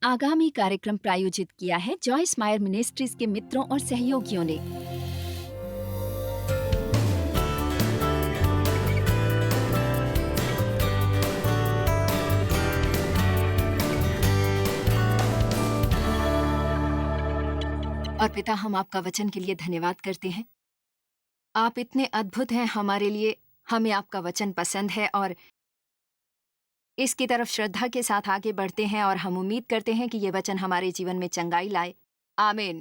आगामी कार्यक्रम प्रायोजित किया है जॉयस मायर मिनिस्ट्रीज के मित्रों और सहयोगियों ने। और पिता, हम आपका वचन के लिए धन्यवाद करते हैं। आप इतने अद्भुत हैं हमारे लिए। हमें आपका वचन पसंद है और इसकी तरफ श्रद्धा के साथ आगे बढ़ते हैं और हम उम्मीद करते हैं कि ये वचन हमारे जीवन में चंगाई लाए। आमीन।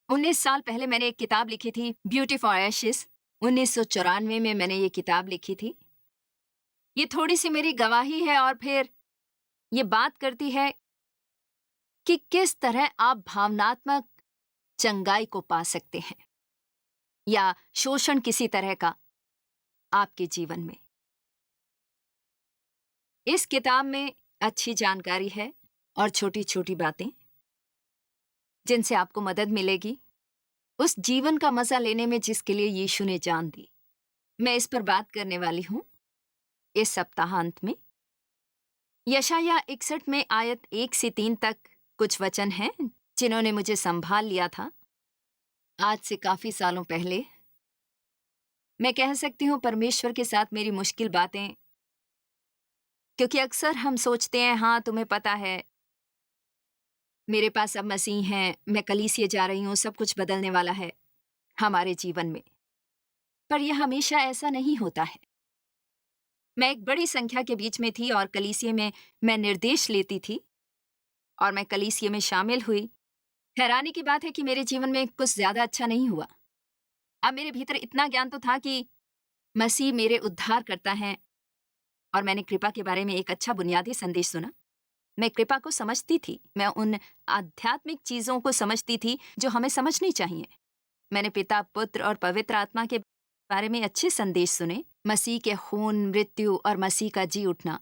19 साल पहले मैंने एक किताब लिखी थी, ब्यूटी फॉर एशेस। 1994 में मैंने ये किताब लिखी थी। ये थोड़ी सी मेरी गवाही है और फिर ये बात करती है कि किस तरह आप भावनात्मक चंगाई को पा सकते हैं या शोषण किसी तरह का आपके जीवन में। इस किताब में अच्छी जानकारी है और छोटी छोटी बातें जिनसे आपको मदद मिलेगी उस जीवन का मजा लेने में जिसके लिए यीशु ने जान दी। मैं इस पर बात करने वाली हूं इस सप्ताहांत में। यशाया 61 में आयत 1 से 3 तक कुछ वचन हैं जिन्होंने मुझे संभाल लिया था आज से काफी सालों पहले। मैं कह सकती हूं परमेश्वर के साथ मेरी मुश्किल बातें, क्योंकि अक्सर हम सोचते हैं हाँ तुम्हें पता है मेरे पास अब मसीह हैं, मैं कलीसिया जा रही हूं, सब कुछ बदलने वाला है हमारे जीवन में। पर यह हमेशा ऐसा नहीं होता है। मैं एक बड़ी संख्या के बीच में थी और कलीसिया में मैं निर्देश लेती थी और मैं कलीसिया में शामिल हुई। हैरानी की बात है कि मेरे जीवन में कुछ ज्यादा अच्छा नहीं हुआ। अब मेरे भीतर इतना ज्ञान तो था कि मसीह मेरे उद्धार करता है और मैंने कृपा के बारे में एक अच्छा बुनियादी संदेश सुना। मैं कृपा को समझती थी, मैं उन आध्यात्मिक चीजों को समझती थी जो हमें समझनी चाहिए। मैंने पिता, पुत्र और पवित्र आत्मा के बारे में अच्छे संदेश सुने, मसीह के खून, मृत्यु और मसीह का जी उठना।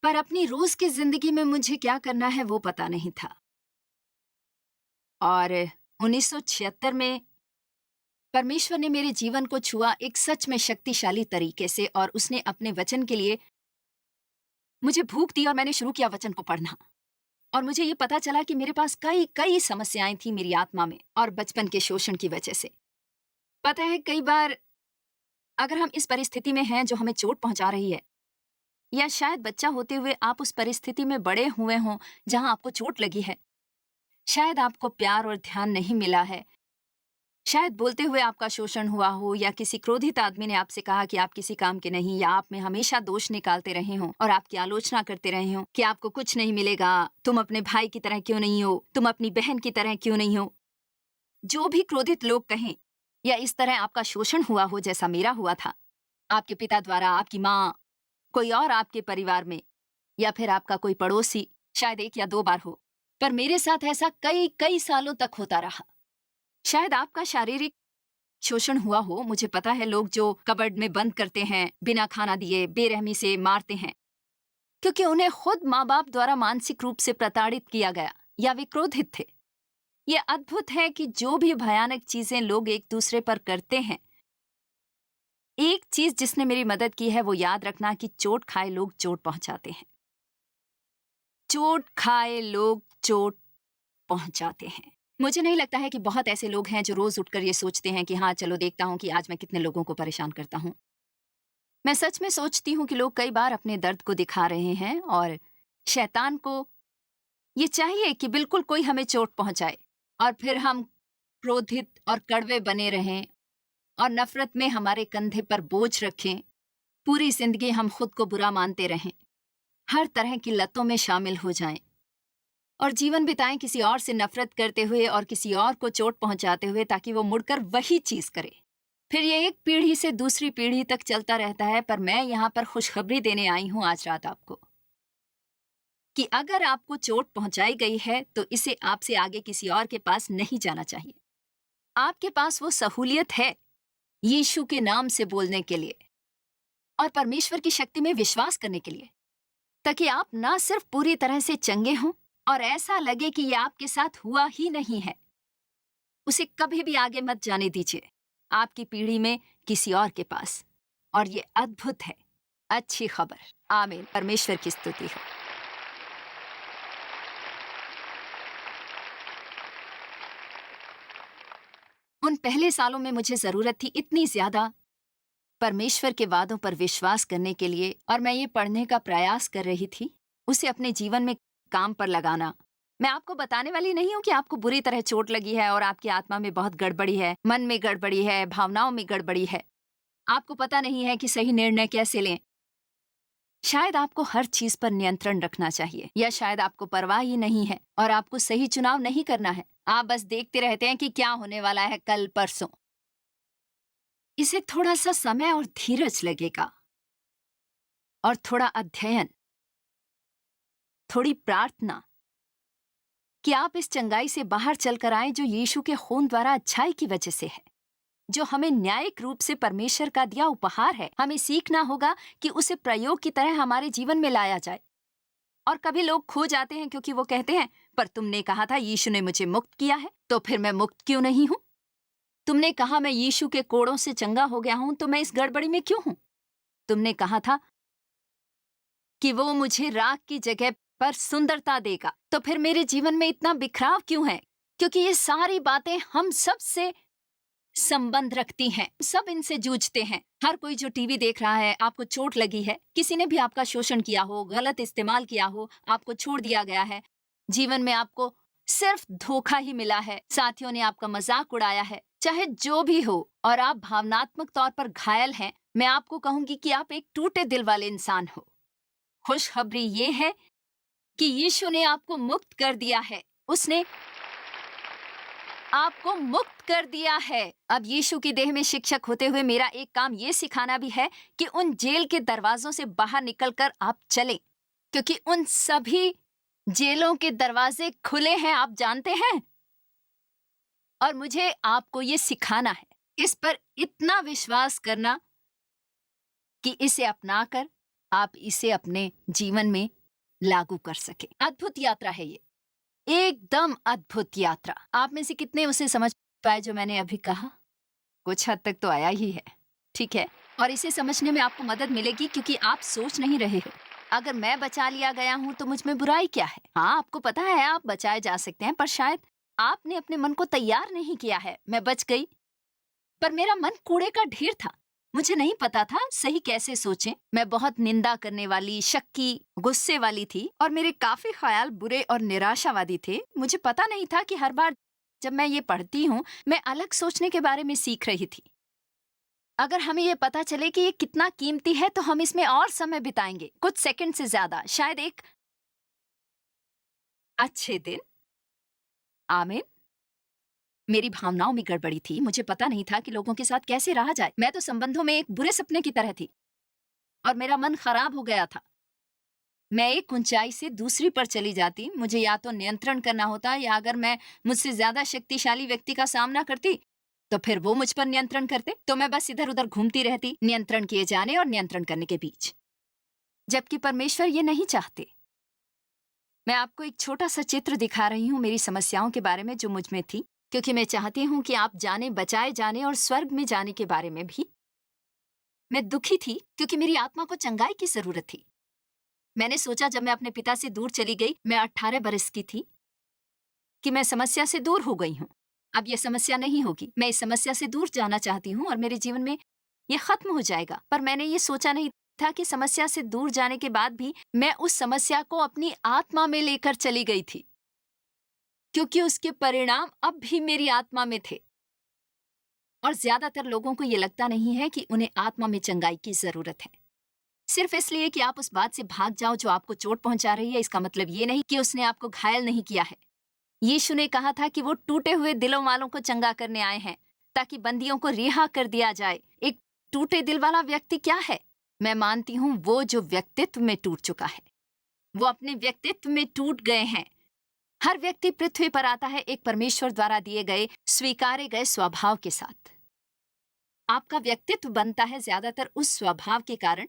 पर अपनी रोज की जिंदगी में मुझे क्या करना है वो पता नहीं था। और 1976 में परमेश्वर ने मेरे जीवन को छुआ एक सच में शक्तिशाली तरीके से और उसने अपने वचन के लिए मुझे भूख दी और मैंने शुरू किया वचन को पढ़ना। और मुझे ये पता चला कि मेरे पास कई कई समस्याएं थी मेरी आत्मा में और बचपन के शोषण की वजह से। पता है, कई बार अगर हम इस परिस्थिति में हैं जो हमें चोट पहुंचा रही है, या शायद बच्चा होते हुए आप उस परिस्थिति में बड़े हुए हों जहां आपको चोट लगी है, शायद आपको प्यार और ध्यान नहीं मिला है, शायद बोलते हुए आपका शोषण हुआ हो, या किसी क्रोधित आदमी ने आपसे कहा कि आप किसी काम के नहीं, या आप में हमेशा दोष निकालते रहे हों और आपकी आलोचना करते रहे हों कि आपको कुछ नहीं मिलेगा, तुम अपने भाई की तरह क्यों नहीं हो, तुम अपनी बहन की तरह क्यों नहीं हो। जो भी क्रोधित लोग कहें, या इस तरह आपका शोषण हुआ हो जैसा मेरा हुआ था, आपके पिता द्वारा, आपकी माँ, कोई और आपके परिवार में, या फिर आपका कोई पड़ोसी, शायद 1 या 2 बार हो, पर मेरे साथ ऐसा कई कई सालों तक होता रहा। शायद आपका शारीरिक शोषण हुआ हो। मुझे पता है लोग जो कबर्ड में बंद करते हैं, बिना खाना दिए बेरहमी से मारते हैं, क्योंकि उन्हें खुद माँ बाप द्वारा मानसिक रूप से प्रताड़ित किया गया या वे क्रोधित थे। ये अद्भुत है कि जो भी भयानक चीजें लोग एक दूसरे पर करते हैं, एक चीज जिसने मेरी मदद की है वो याद रखना कि चोट खाए लोग चोट पहुंचाते हैं। चोट खाए लोग चोट पहुंचाते हैं। मुझे नहीं लगता है कि बहुत ऐसे लोग हैं जो रोज उठकर ये सोचते हैं कि हाँ चलो देखता हूं कि आज मैं कितने लोगों को परेशान करता हूं। मैं सच में सोचती हूं कि लोग कई बार अपने दर्द को दिखा रहे हैं और शैतान को ये चाहिए कि बिल्कुल कोई हमें चोट पहुंचाए और फिर हम क्रोधित और कड़वे बने रहें और नफरत में हमारे कंधे पर बोझ रखें। पूरी जिंदगी हम खुद को बुरा मानते रहें, हर तरह की लतों में शामिल हो जाएं और जीवन बिताएं किसी और से नफरत करते हुए और किसी और को चोट पहुंचाते हुए, ताकि वो मुड़कर वही चीज करे। फिर ये एक पीढ़ी से दूसरी पीढ़ी तक चलता रहता है। पर मैं यहाँ पर खुशखबरी देने आई हूं आज रात आपको कि अगर आपको चोट पहुंचाई गई है तो इसे आपसे आगे किसी और के पास नहीं जाना चाहिए। आपके पास वो सहूलियत है यीशु के नाम से बोलने के लिए और परमेश्वर की शक्ति में विश्वास करने के लिए, ताकि आप ना सिर्फ पूरी तरह से चंगे हों और ऐसा लगे कि ये आपके साथ हुआ ही नहीं है। उसे कभी भी आगे मत जाने दीजिए आपकी पीढ़ी में किसी और के पास। और ये अद्भुत है, अच्छी खबर। आमीन। परमेश्वर की स्तुति हो। उन पहले सालों में मुझे जरूरत थी इतनी ज्यादा परमेश्वर के वादों पर विश्वास करने के लिए, और मैं ये पढ़ने का प्रयास कर रही थी, उसे अपने जीवन में काम पर लगाना। मैं आपको बताने वाली नहीं हूं कि आपको बुरी तरह चोट लगी है और आपकी आत्मा में बहुत गड़बड़ी है, मन में गड़बड़ी है, भावनाओं में गड़बड़ी है, आपको पता नहीं है कि सही निर्णय कैसे लें। शायद आपको हर चीज पर नियंत्रण रखना चाहिए, या शायद आपको परवाह ही नहीं है और आपको सही चुनाव नहीं करना है। आप बस देखते रहते हैं कि क्या होने वाला है कल परसों। इसे थोड़ा सा समय और धीरज लगेगा, और थोड़ा अध्ययन, थोड़ी प्रार्थना, कि आप इस चंगाई से बाहर चलकर आए जो यीशु के खून द्वारा अच्छाई की वजह से है, जो हमें न्यायिक रूप से परमेश्वर का दिया उपहार है। हमें सीखना होगा कि उसे प्रयोग की तरह हमारे जीवन में लाया जाए। और कभी लोग खो जाते हैं क्योंकि वो कहते हैं, पर तुमने कहा था यीशु ने मुझे मुक्त किया है, तो फिर मैं मुक्त क्यों नहीं हूं? तुमने कहा मैं यीशु के कोड़ों से चंगा हो गया हूं, तो मैं इस गड़बड़ी में क्यों हूं? तुमने कहा था कि वो मुझे राख की जगह पर सुंदरता देगा, तो फिर मेरे जीवन में इतना बिखराव क्यों है? क्योंकि ये सारी बातें हम सब से संबंध रखती हैं, सब इनसे जूझते हैं। हर कोई जो टीवी देख रहा है, आपको चोट लगी है, किसी ने भी आपका शोषण किया हो, गलत इस्तेमाल किया हो, आपको छोड़ दिया गया है, जीवन में आपको सिर्फ धोखा ही मिला है, साथियों ने आपका मजाक उड़ाया है, चाहे जो भी हो, और आप भावनात्मक तौर पर घायल हैं, मैं आपको कहूंगी कि आप एक टूटे दिल वाले इंसान हो। खुशखबरी ये है कि यीशु ने आपको मुक्त कर दिया है। उसने आपको मुक्त कर दिया है। अब यीशु की देह में शिक्षक होते हुए मेरा एक काम ये सिखाना भी है कि उन जेल के दरवाजों से बाहर निकलकर आप चलें, क्योंकि उन सभी जेलों के दरवाजे खुले हैं, आप जानते हैं। और मुझे आपको ये सिखाना है, इस पर इतना विश्वास करना कि इसे अपनाकर आप इसे अपने जीवन में लागू कर सके। अद्भुत यात्रा है ये, एकदम अद्भुत यात्रा। आप में से कितने उसे समझ पाए जो मैंने अभी कहा? कुछ हद तक तो आया ही है, ठीक है? और इसे समझने में आपको मदद मिलेगी क्योंकि आप सोच नहीं रहे हो, अगर मैं बचा लिया गया हूं तो मुझ में बुराई क्या है? हाँ, आपको पता है आप बचाए जा सकते हैं, पर शायद आपने अपने मन को तैयार नहीं किया है। मैं बच गई, पर मेरा मन कूड़े का ढेर था। मुझे नहीं पता था सही कैसे सोचें। मैं बहुत निंदा करने वाली, शक्की, गुस्से वाली थी, और मेरे काफी ख्याल बुरे और निराशावादी थे। मुझे पता नहीं था कि हर बार जब मैं ये पढ़ती हूँ, मैं अलग सोचने के बारे में सीख रही थी। अगर हमें ये पता चले कि ये कितना कीमती है, तो हम इसमें और समय बिताएंगे, कुछ सेकंड से ज्यादा, शायद एक अच्छे दिन। आमीन। मेरी भावनाओं में गड़बड़ी थी, मुझे पता नहीं था कि लोगों के साथ कैसे रहा जाए। मैं तो संबंधों में एक बुरे सपने की तरह थी, और मेरा मन खराब हो गया था। मैं एक ऊंचाई से दूसरी पर चली जाती, मुझे या तो नियंत्रण करना होता, या अगर मैं मुझसे ज्यादा शक्तिशाली व्यक्ति का सामना करती तो फिर वो मुझ पर नियंत्रण करते, तो मैं बस इधर उधर घूमती रहती, नियंत्रण किए जाने और नियंत्रण करने के बीच। जबकि परमेश्वर ये नहीं चाहते। मैं आपको एक छोटा सा चित्र दिखा रही हूँ मेरी समस्याओं के बारे में जो मुझ में थी, क्योंकि मैं चाहती हूँ कि आप जाने, बचाए जाने और स्वर्ग में जाने के बारे में भी। मैं दुखी थी क्योंकि मेरी आत्मा को चंगाई की जरूरत थी। मैंने सोचा जब मैं अपने पिता से दूर चली गई, मैं 18 बरस की थी, कि मैं समस्या से दूर हो गई हूँ। अब ये समस्या नहीं होगी, मैं इस समस्या से दूर जाना चाहती हूँ और मेरे जीवन में ये खत्म हो जाएगा। पर मैंने ये सोचा नहीं था कि समस्या से दूर जाने के बाद भी मैं उस समस्या को अपनी आत्मा में लेकर चली गई थी, क्योंकि उसके परिणाम अब भी मेरी आत्मा में थे। और ज्यादातर लोगों को ये लगता नहीं है कि उन्हें आत्मा में चंगाई की जरूरत है। सिर्फ इसलिए कि आप उस बात से भाग जाओ जो आपको चोट पहुंचा रही है, इसका मतलब ये नहीं कि उसने आपको घायल नहीं किया है। यीशु ने कहा था कि वो टूटे हुए दिलों वालों को चंगा करने आए हैं, ताकि बंदियों को रिहा कर दिया जाए। एक टूटे दिल वाला व्यक्ति क्या है? मैं मानती हूँ वो जो व्यक्तित्व में टूट चुका है, वो अपने व्यक्तित्व में टूट गए हैं। हर व्यक्ति पृथ्वी पर आता है एक परमेश्वर द्वारा दिए गए, स्वीकारे गए स्वभाव के साथ। आपका व्यक्तित्व बनता है ज्यादातर उस स्वभाव के कारण,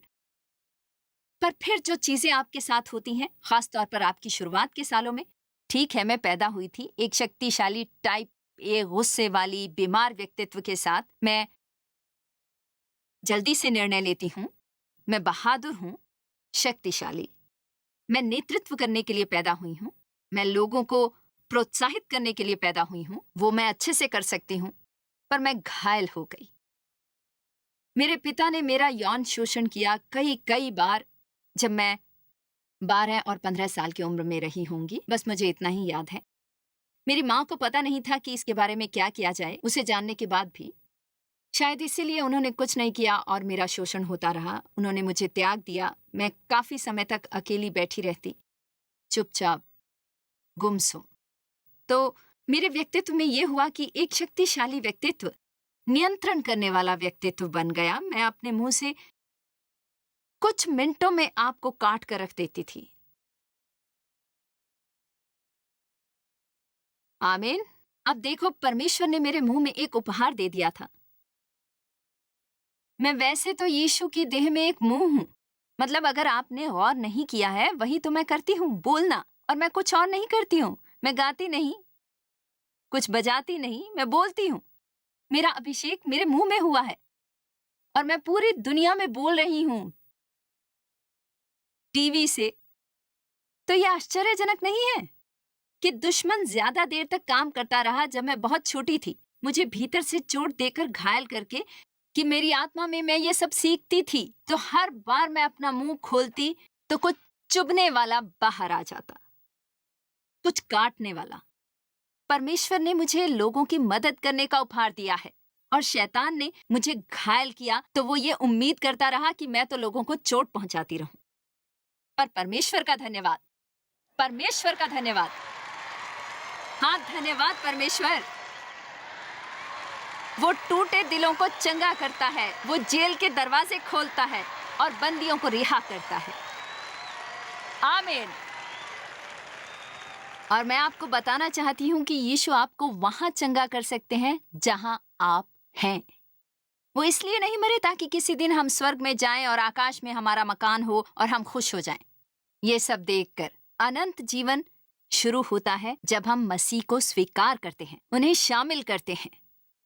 पर फिर जो चीजें आपके साथ होती हैं, खासतौर पर आपकी शुरुआत के सालों में, ठीक है, मैं पैदा हुई थी एक शक्तिशाली टाइप ए, गुस्से वाली, बीमार व्यक्तित्व के साथ। मैं जल्दी से निर्णय लेती हूँ, मैं बहादुर हूँ, शक्तिशाली। मैं नेतृत्व करने के लिए पैदा हुई हूँ, मैं लोगों को प्रोत्साहित करने के लिए पैदा हुई हूँ, वो मैं अच्छे से कर सकती हूँ। पर मैं घायल हो गई। मेरे पिता ने मेरा यौन शोषण किया कई कई बार जब मैं 12 और 15 साल की उम्र में रही होंगी। बस मुझे इतना ही याद है। मेरी माँ को पता नहीं था कि इसके बारे में क्या किया जाए। उसे जानने के बाद भी शायद इसीलिए उन्होंने कुछ नहीं किया और मेरा शोषण होता रहा। उन्होंने मुझे त्याग दिया। मैं काफी समय तक अकेली बैठी रहती, चुपचाप, गुमसुम। तो मेरे व्यक्तित्व में यह हुआ कि एक शक्तिशाली व्यक्तित्व, नियंत्रण करने वाला व्यक्तित्व बन गया। मैं अपने मुंह से कुछ मिनटों में आपको काट कर रख देती थी। आमीन। अब देखो, परमेश्वर ने मेरे मुंह में एक उपहार दे दिया था। मैं वैसे तो यीशु की देह में एक मुंह हूं। मतलब अगर आपने गौर नहीं किया है, वही तो मैं करती हूँ, बोलना। और मैं कुछ और नहीं करती हूँ। मैं गाती नहीं, कुछ बजाती नहीं, मैं बोलती हूँ। मेरा अभिषेक मेरे मुंह में हुआ है और मैं पूरी दुनिया में बोल रही हूँ, टीवी से। तो यह आश्चर्यजनक नहीं है कि दुश्मन ज्यादा देर तक काम करता रहा। जब मैं बहुत छोटी थी, मुझे भीतर से चोट देकर घायल करके, कि मेरी आत्मा में मैं ये सब सीखती थी। तो हर बार मैं अपना मुंह खोलती तो कुछ चुभने वाला बाहर आ जाता, कुछ काटने वाला। परमेश्वर ने मुझे लोगों की मदद करने का उपहार दिया है और शैतान ने मुझे घायल किया तो वो ये उम्मीद करता रहा कि मैं तो लोगों को चोट पहुंचाती रहूं। पर परमेश्वर का धन्यवाद, परमेश्वर का धन्यवाद। हाँ, धन्यवाद परमेश्वर। वो टूटे दिलों को चंगा करता है। वो जेल के दरवाजे खोलता है और बंदियों को रिहा करता है। आमीन। और मैं आपको बताना चाहती हूँ कि यीशु आपको वहां चंगा कर सकते हैं जहां आप हैं। वो इसलिए नहीं मरे ताकि किसी दिन हम स्वर्ग में जाएं और आकाश में हमारा मकान हो और हम खुश हो जाएं। ये सब देखकर अनंत जीवन शुरू होता है जब हम मसीह को स्वीकार करते हैं, उन्हें शामिल करते हैं।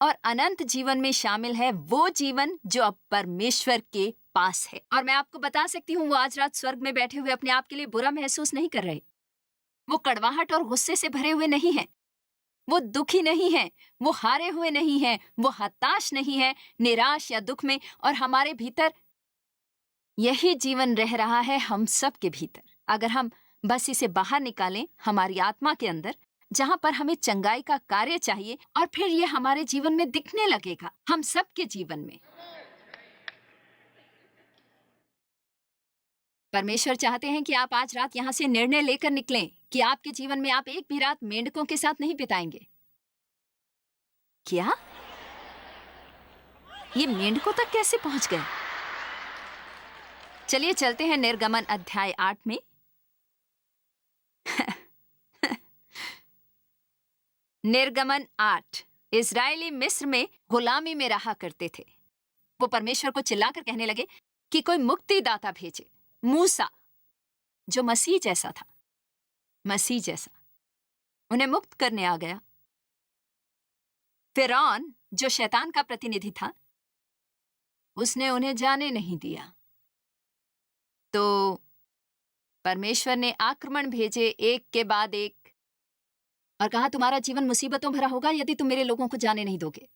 और अनंत जीवन में शामिल है वो जीवन जो अब परमेश्वर के पास है। और मैं आपको बता सकती हूँ, वो आज रात स्वर्ग में बैठे हुए अपने आप के लिए बुरा महसूस नहीं कर रहे। वो कड़वाहट और गुस्से से भरे हुए नहीं हैं। वो दुखी नहीं हैं। वो हारे हुए नहीं हैं। वो हताश नहीं है, निराश या दुख में। और हमारे भीतर यही जीवन रह रहा है, हम सब के भीतर। अगर हम बस इसे बाहर निकालें हमारी आत्मा के अंदर, जहां पर हमें चंगाई का कार्य चाहिए, और फिर ये हमारे जीवन में दिखने लगेगा, हम सबके जीवन में। परमेश्वर चाहते हैं कि आप आज रात यहाँ से निर्णय लेकर निकलें कि आपके जीवन में आप एक भी रात मेंढकों के साथ नहीं बिताएंगे। क्या? ये मेंढकों तक कैसे पहुंच गए? चलिए चलते हैं निर्गमन अध्याय 8 में। निर्गमन 8। इस्राएली मिस्र में गुलामी में रहा करते थे। वो परमेश्वर को चिल्लाकर कहने लगे कि कोई मुक्तिदाता भेजे। मूसा, जो मसीह जैसा था, मसीह जैसा, उन्हें मुक्त करने आ गया। फिरौन, जो शैतान का प्रतिनिधि था, उसने उन्हें जाने नहीं दिया। तो परमेश्वर ने आक्रमण भेजे एक के बाद एक और कहा, तुम्हारा जीवन मुसीबतों भरा होगा यदि तुम मेरे लोगों को जाने नहीं दोगे।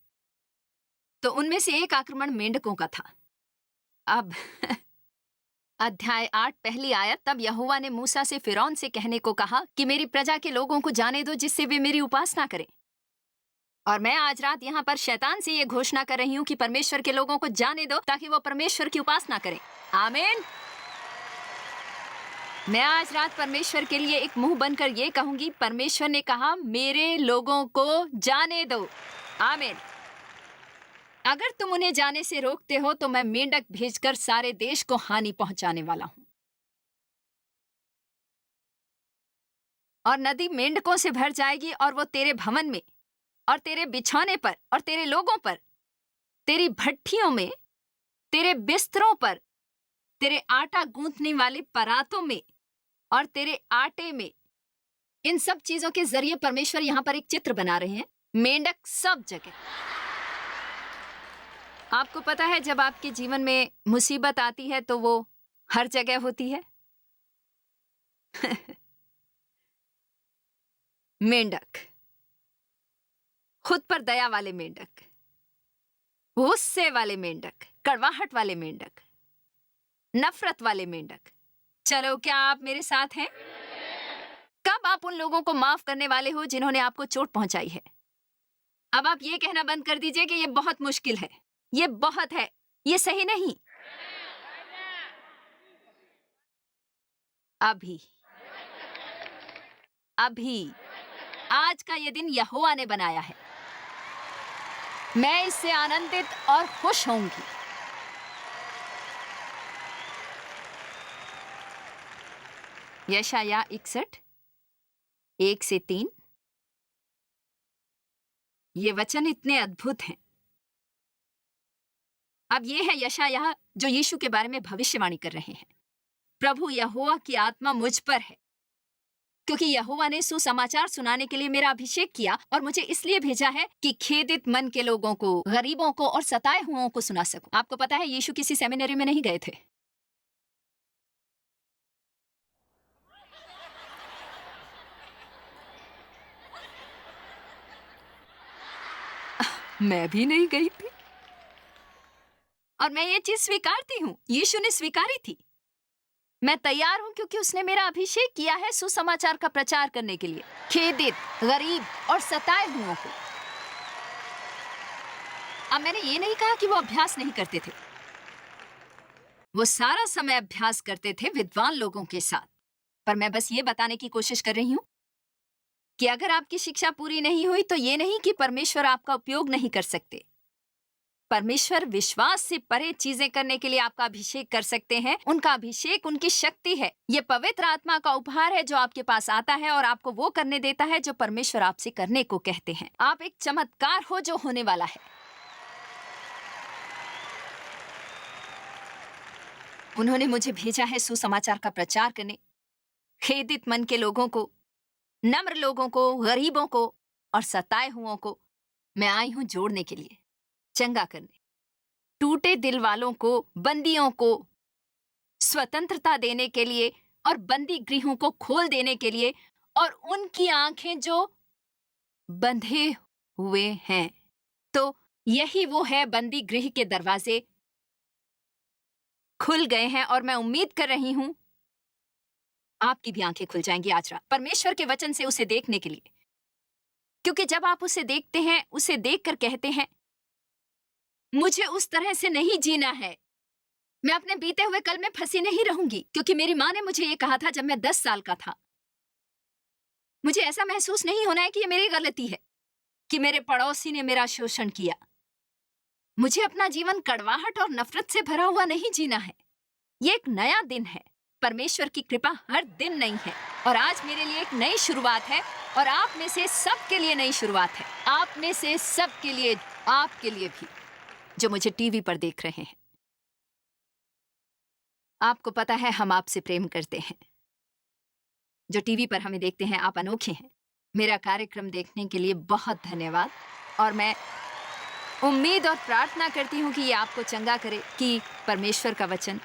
तो उनमें से एक आक्रमण मेंढकों का था। अब अध्याय 8 पहली आयत। तब यहोवा ने मूसा से फिरौन से कहने को कहा कि मेरी प्रजा के लोगों को जाने दो, जिससे वे मेरी उपासना करें। और मैं आज रात यहाँ पर शैतान से ये घोषणा कर रही हूँ कि परमेश्वर के लोगों को जाने दो ताकि वो परमेश्वर की उपासना करें। आमीन। मैं आज रात परमेश्वर के लिए एक मुंह बनकर ये कहूंगी, परमेश्वर ने कहा मेरे लोगों को जाने दो। आमीन। अगर तुम उन्हें जाने से रोकते हो तो मैं मेंढक भेजकर सारे देश को हानि पहुंचाने वाला हूं। और नदी मेंढकों से भर जाएगी और वो तेरे भवन में और तेरे बिछौने पर और तेरे लोगों पर, तेरी भट्ठियों में, तेरे बिस्तरों पर, तेरे आटा गूंथने वाले परातों में और तेरे आटे में, इन सब चीजों के जरिए परमेश्वर यहां पर एक चित्र बना रहे हैं। मेंढक सब जगह। आपको पता है, जब आपके जीवन में मुसीबत आती है तो वो हर जगह होती है। मेंढक, खुद पर दया वाले मेंढक, गुस्से वाले मेंढक, कड़वाहट वाले मेंढक, नफरत वाले मेंढक। चलो, क्या आप मेरे साथ हैं? कब आप उन लोगों को माफ करने वाले हो जिन्होंने आपको चोट पहुंचाई है? अब आप ये कहना बंद कर दीजिए कि ये बहुत मुश्किल है, ये बहुत है, ये सही नहीं। अभी, अभी, आज का ये दिन यहोवा ने बनाया है। मैं इससे आनंदित और खुश होऊंगी। यशायाह 61, 1 से 3। ये वचन इतने अद्भुत हैं। अब ये है यशायाह जो यीशु के बारे में भविष्यवाणी कर रहे हैं। प्रभु यहोवा की आत्मा मुझ पर है, क्योंकि यहोवा ने सुसमाचार सुनाने के लिए मेरा अभिषेक किया और मुझे इसलिए भेजा है कि खेदित मन के लोगों को, गरीबों को और सताए हुओं को सुना सकूं। आपको पता है, यीशु किसी सेमिनरी में नहीं गए थे। मैं भी नहीं गई थी, और मैं ये चीज स्वीकारती हूँ। यीशु ने स्वीकारी थी। मैं तैयार हूं क्योंकि उसने मेरा अभिषेक किया है सुसमाचार का प्रचार करने के लिए, खेदित, गरीब और सताए हुओं को। अब मैंने ये नहीं कहा कि वो अभ्यास नहीं करते थे। वो सारा समय अभ्यास करते थे विद्वान लोगों के साथ। पर मैं बस ये बताने की कोशिश कर रही हूं कि अगर आपकी शिक्षा पूरी नहीं हुई तो ये नहीं कि परमेश्वर आपका उपयोग नहीं कर सकते। परमेश्वर विश्वास से परे चीजें करने के लिए आपका अभिषेक कर सकते हैं। उनका अभिषेक उनकी शक्ति है। ये पवित्र आत्मा का उपहार है जो आपके पास आता है और आपको वो करने देता है जो परमेश्वर आपसे करने को कहते हैं। आप एक चमत्कार हो जो होने वाला है। उन्होंने मुझे भेजा है सुसमाचार का प्रचार करने, खेदित मन के लोगों को, नम्र लोगों को, गरीबों को और सताए हुओं को मैं आई हूं जोड़ने के लिए, चंगा करने, टूटे दिल वालों को, बंदियों को स्वतंत्रता देने के लिए और बंदी गृहों को खोल देने के लिए, और उनकी आंखें जो बंधे हुए हैं। तो यही वो है, बंदी गृह के दरवाजे खुल गए हैं और मैं उम्मीद कर रही हूं आपकी भी आंखें खुल जाएंगी आज रात परमेश्वर के वचन से उसे देखने के लिए। क्योंकि जब आप उसे देखते हैं, उसे देखकर कहते हैं, मुझे उस तरह से नहीं जीना है, मैं अपने बीते हुए कल में फंसी नहीं रहूंगी। क्योंकि मेरी माँ ने मुझे ये कहा था जब मैं 10 साल का था। मुझे ऐसा महसूस नहीं होना है कि ये मेरी गलती है, कि मेरे पड़ोसी ने मेरा शोषण किया। मुझे अपना जीवन कड़वाहट और नफरत से भरा हुआ नहीं जीना है। ये एक नया दिन है। परमेश्वर की कृपा हर दिन नई है, और आज मेरे लिए एक नई शुरुआत है, और आप में से सबके लिए नई शुरुआत है। आप में से सबके लिए, आपके लिए भी, जो मुझे टीवी पर देख रहे हैं। आपको पता है हम आपसे प्रेम करते हैं। जो टीवी पर हमें देखते हैं, आप अनोखे हैं। मेरा कार्यक्रम देखने के लिए बहुत धन्यवाद, और मैं उम्मीद और प्रार्थना करती हूँ कि ये आपको चंगा करे, कि परमेश्वर का वचन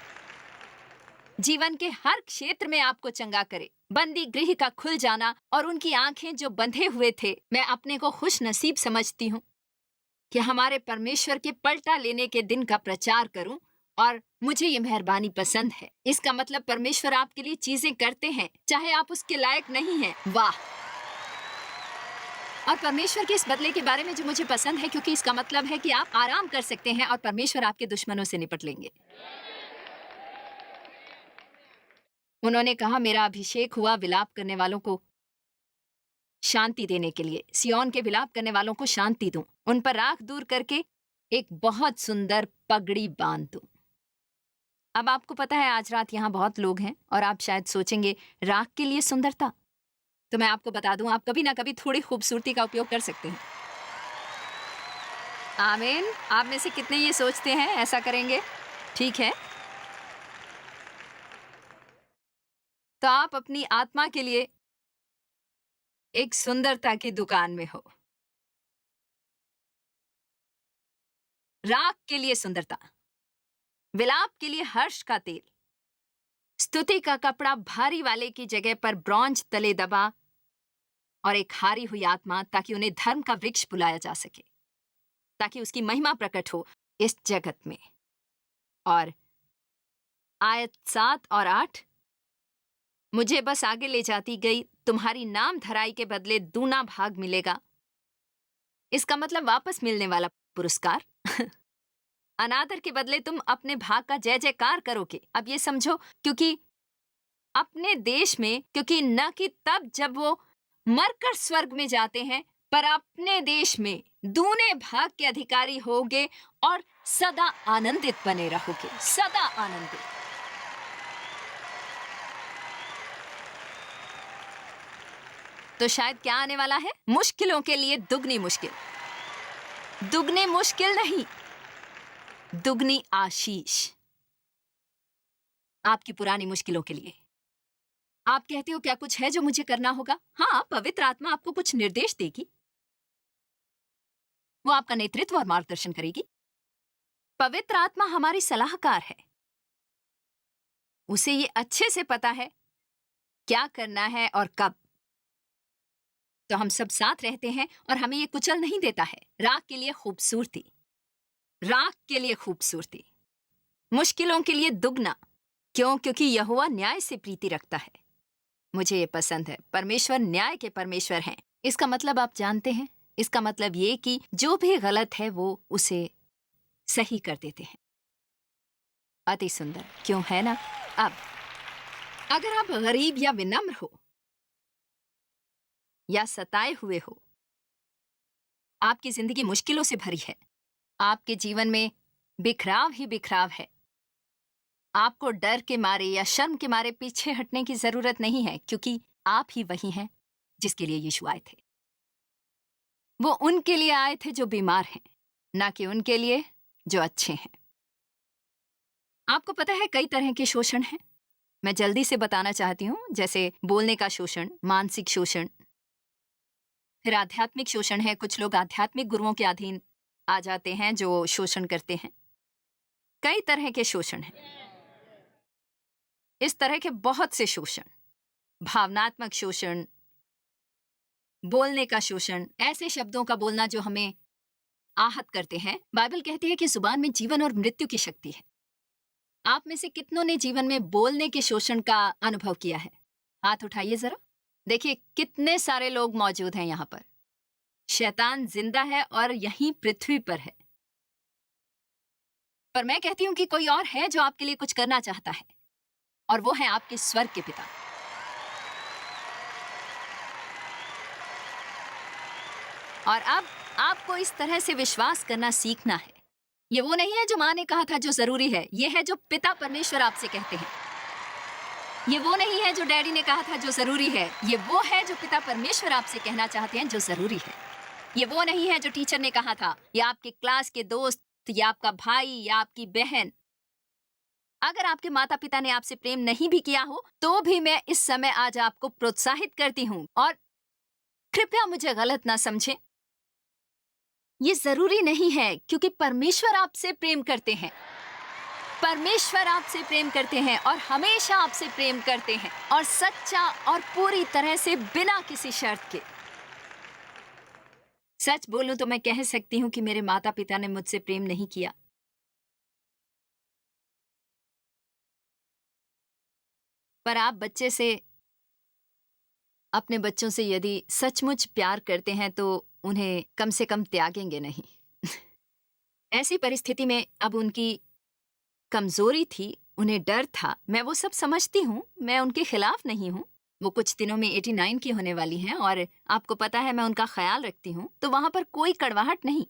जीवन के हर क्षेत्र में आपको चंगा करे। बंदी गृह का खुल जाना और उनकी आंखें जो बंधे हुए थे। मैं अपने को खुश नसीब समझती हूँ कि हमारे परमेश्वर के पलटा लेने के दिन का प्रचार करूं, और मुझे ये मेहरबानी पसंद है। इसका मतलब परमेश्वर आपके लिए चीजें करते हैं, चाहे आप उसके लायक नहीं हैं। वाह! और परमेश्वर के इस बदले के बारे में जो मुझे पसंद है, क्योंकि इसका मतलब है कि आप आराम कर सकते हैं और परमेश्वर आपके दुश्मनों से निपट लेंगे। उन्होंने कहा, मेरा अभिषेक हुआ विलाप करने वालों को शांति देने के लिए, सिय्योन के विलाप करने वालों को शांति दूं, उन पर राख दूर करके एक बहुत सुंदर पगड़ी बांध दूं। अब आपको पता है आज रात यहाँ बहुत लोग हैं, और आप शायद सोचेंगे राख के लिए सुंदरता। तो मैं आपको बता दूं, आप कभी ना कभी थोड़ी खूबसूरती का उपयोग कर सकते हैं। आमीन। आप में से कितने ये सोचते हैं ऐसा करेंगे? ठीक है, तो आप अपनी आत्मा के लिए एक सुंदरता की दुकान में हो। राख के लिए सुंदरता, विलाप के लिए हर्ष का तेल, स्तुति का कपड़ा भारी वाले की जगह पर ब्रॉन्ज तले दबा, और एक हारी हुई आत्मा, ताकि उन्हें धर्म का वृक्ष बुलाया जा सके, ताकि उसकी महिमा प्रकट हो इस जगत में। और आयत 7 और 8 मुझे बस आगे ले जाती गई, तुम्हारी नाम धराई के बदले दूना भाग मिलेगा। इसका मतलब वापस मिलने वाला पुरस्कार। अनादर के बदले तुम अपने भाग का जय जयकार करोगे। अब ये समझो, क्योंकि अपने देश में, क्योंकि न कि तब जब वो मरकर स्वर्ग में जाते हैं, पर अपने देश में दूने भाग के अधिकारी होगे और सदा आनंदित बने रहोगे, सदा आनंदित। तो शायद क्या आने वाला है? मुश्किलों के लिए दुगनी मुश्किल, दुगनी मुश्किल नहीं, दुगनी आशीष आपकी पुरानी मुश्किलों के लिए। आप कहते हो क्या कुछ है जो मुझे करना होगा? हाँ, पवित्र आत्मा आपको कुछ निर्देश देगी, वो आपका नेतृत्व और मार्गदर्शन करेगी। पवित्र आत्मा हमारी सलाहकार है, उसे ये अच्छे से पता है क्या करना है और कब। तो हम सब साथ रहते हैं और हमें ये कुचल नहीं देता है। राख के लिए खूबसूरती, राख के लिए खूबसूरती, मुश्किलों के लिए दुगना। क्यों? क्योंकि यहोवा न्याय से प्रीति रखता है। मुझे ये पसंद है। परमेश्वर न्याय के परमेश्वर हैं। इसका मतलब आप जानते हैं, इसका मतलब ये कि जो भी गलत है वो उसे सही कर देते हैं। अति सुंदर, क्यों है ना? अब अगर आप गरीब या विनम्र हो या सताए हुए हो, आपकी जिंदगी मुश्किलों से भरी है, आपके जीवन में बिखराव ही बिखराव है, आपको डर के मारे या शर्म के मारे पीछे हटने की जरूरत नहीं है, क्योंकि आप ही वही हैं जिसके लिए यीशु आए थे। वो उनके लिए आए थे जो बीमार हैं, ना कि उनके लिए जो अच्छे हैं। आपको पता है कई तरह के शोषण हैं। मैं जल्दी से बताना चाहती हूँ, जैसे बोलने का शोषण, मानसिक शोषण, फिर आध्यात्मिक शोषण है। कुछ लोग आध्यात्मिक गुरुओं के अधीन आ जाते हैं जो शोषण करते हैं। कई तरह के शोषण हैं। इस तरह के बहुत से शोषण, भावनात्मक शोषण, बोलने का शोषण, ऐसे शब्दों का बोलना जो हमें आहत करते हैं। बाइबल कहती है कि जुबान में जीवन और मृत्यु की शक्ति है। आप में से कितनों ने जीवन में बोलने के शोषण का अनुभव किया है? हाथ उठाइए जरा। देखिए कितने सारे लोग मौजूद हैं यहाँ पर। शैतान जिंदा है और यहीं पृथ्वी पर है। पर मैं कहती हूँ कि कोई और है जो आपके लिए कुछ करना चाहता है, और वो है आपके स्वर्ग के पिता। और अब आपको इस तरह से विश्वास करना सीखना है। ये वो नहीं है जो माँ ने कहा था जो जरूरी है, ये है जो पिता परमेश्वर आपसे कहते हैं। ये वो नहीं है जो डैडी ने कहा था जो जरूरी है, ये वो है जो पिता परमेश्वर आपसे कहना चाहते हैं जो जरूरी है। ये वो नहीं है जो टीचर ने कहा था, या आपके क्लास के दोस्त, या आपका भाई, या आपकी बहन। अगर आपके माता पिता ने आपसे प्रेम नहीं भी किया हो, तो भी मैं इस समय आज आपको प्रोत्साहित करती हूँ। और कृपया मुझे गलत ना समझें, ये जरूरी नहीं है, क्योंकि परमेश्वर आपसे प्रेम करते हैं। परमेश्वर आपसे प्रेम करते हैं और हमेशा आपसे प्रेम करते हैं, और सच्चा और पूरी तरह से, बिना किसी शर्त के। सच बोलूं तो मैं कह सकती हूं कि मेरे माता पिता ने मुझसे प्रेम नहीं किया। पर आप अपने बच्चों से यदि सचमुच प्यार करते हैं तो उन्हें कम से कम त्यागेंगे नहीं। ऐसी परिस्थिति में अब उनकी कमजोरी थी, उन्हें डर था। मैं वो सब समझती हूँ, मैं उनके खिलाफ नहीं हूँ। वो कुछ दिनों में 89 की होने वाली हैं और आपको पता है मैं उनका ख्याल रखती हूँ, तो वहां पर कोई कड़वाहट नहीं।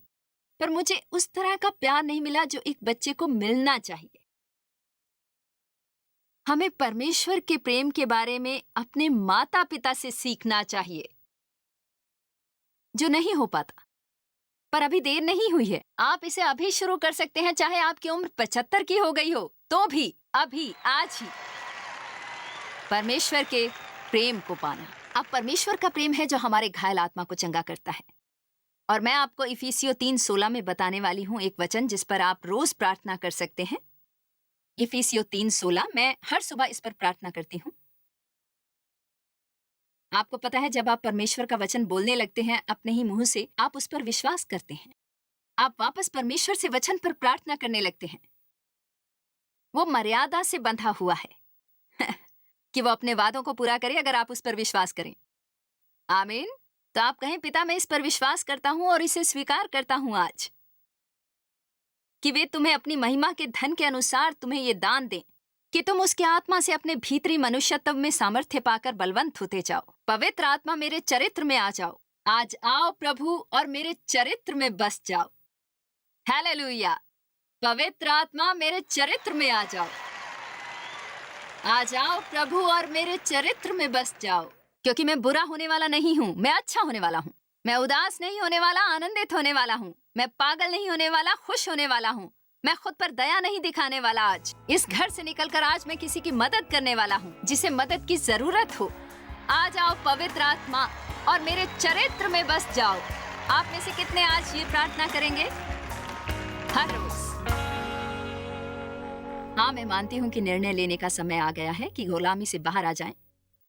पर मुझे उस तरह का प्यार नहीं मिला जो एक बच्चे को मिलना चाहिए। हमें परमेश्वर के प्रेम के बारे में अपने माता पिता से सीखना चाहिए, जो नहीं हो पाता। पर अभी देर नहीं हुई है, आप इसे अभी शुरू कर सकते हैं, चाहे आपकी उम्र 75 की हो गई हो, तो भी अभी, आज ही परमेश्वर के प्रेम को पाना। अब परमेश्वर का प्रेम है जो हमारे घायल आत्मा को चंगा करता है। और मैं आपको इफिसियों 3:16 में बताने वाली हूं एक वचन जिस पर आप रोज प्रार्थना कर सकते हैं। इफिसियों 3:16, मैं हर सुबह इस पर प्रार्थना करती हूँ। आपको पता है जब आप परमेश्वर का वचन बोलने लगते हैं अपने ही मुंह से, आप उस पर विश्वास करते हैं। आप वापस परमेश्वर से वचन पर प्रार्थना करने लगते हैं। वो मर्यादा से बंधा हुआ है कि वो अपने वादों को पूरा करे अगर आप उस पर विश्वास करें। आमीन। तो आप कहें, पिता मैं इस पर विश्वास करता हूं और इसे स्वीकार करता हूं आज कि वे तुम्हें अपनी महिमा के धन के अनुसार तुम्हें ये दान दें कि तुम उसके आत्मा से अपने भीतरी मनुष्यत्व में सामर्थ्य पाकर बलवंत होते जाओ। पवित्र आत्मा मेरे चरित्र में आ जाओ। आज आओ प्रभु और मेरे चरित्र में बस जाओ। हालेलुया। पवित्र आत्मा मेरे चरित्र में आ जाओ। आ जाओ प्रभु और मेरे चरित्र में बस जाओ, क्योंकि मैं बुरा होने वाला नहीं हूँ, मैं अच्छा होने वाला हूँ। मैं उदास नहीं होने वाला, आनंदित होने वाला हूँ। मैं पागल नहीं होने वाला, खुश होने वाला हूँ। मैं खुद पर दया नहीं दिखाने वाला। आज इस घर से निकलकर आज मैं किसी की मदद करने वाला हूँ, जिसे मदद की जरूरत हो। आ जाओ पवित्र आत्मा और मेरे चरित्र में बस जाओ। आप में से कितने आज ये प्रार्थना करेंगे हर रोज? हाँ, मैं मानती हूँ कि निर्णय लेने का समय आ गया है कि गुलामी से बाहर आ जाएं,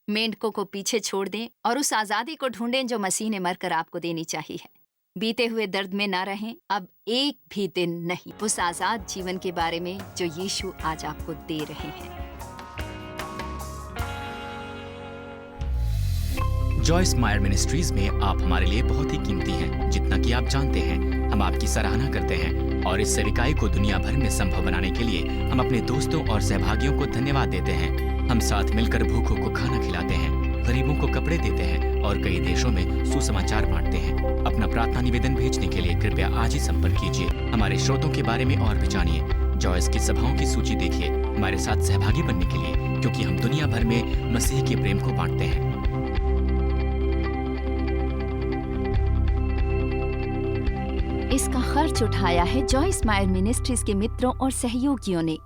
मेंढकों को पीछे छोड़ दें और उस आजादी को ढूंढें जो मसीह ने मरकर आपको देनी चाहिए। बीते हुए दर्द में ना रहें, अब एक भी दिन नहीं। उस आजाद जीवन के बारे में जो यीशु आज आपको दे रहे हैं। जॉयस मायर मिनिस्ट्रीज में आप हमारे लिए बहुत ही कीमती हैं। जितना कि आप जानते हैं, हम आपकी सराहना करते हैं और इस सेविकाई को दुनिया भर में संभव बनाने के लिए हम अपने दोस्तों और सहभागियों को धन्यवाद देते हैं। हम साथ मिलकर भूखों को खाना खिलाते हैं, गरीबों को कपड़े देते हैं और कई देशों में सुसमाचार बांटते हैं। अपना प्रार्थना निवेदन भेजने के लिए कृपया आज ही संपर्क कीजिए। हमारे स्रोतों के बारे में और भी जानिए। जॉयस की सभाओं की सूची देखिए हमारे साथ सहभागी बनने के लिए, क्योंकि हम दुनिया भर में मसीह के प्रेम को बांटते हैं। इसका खर्च उठाया है जॉयस मायर मिनिस्ट्रीज के मित्रों और सहयोगियों ने।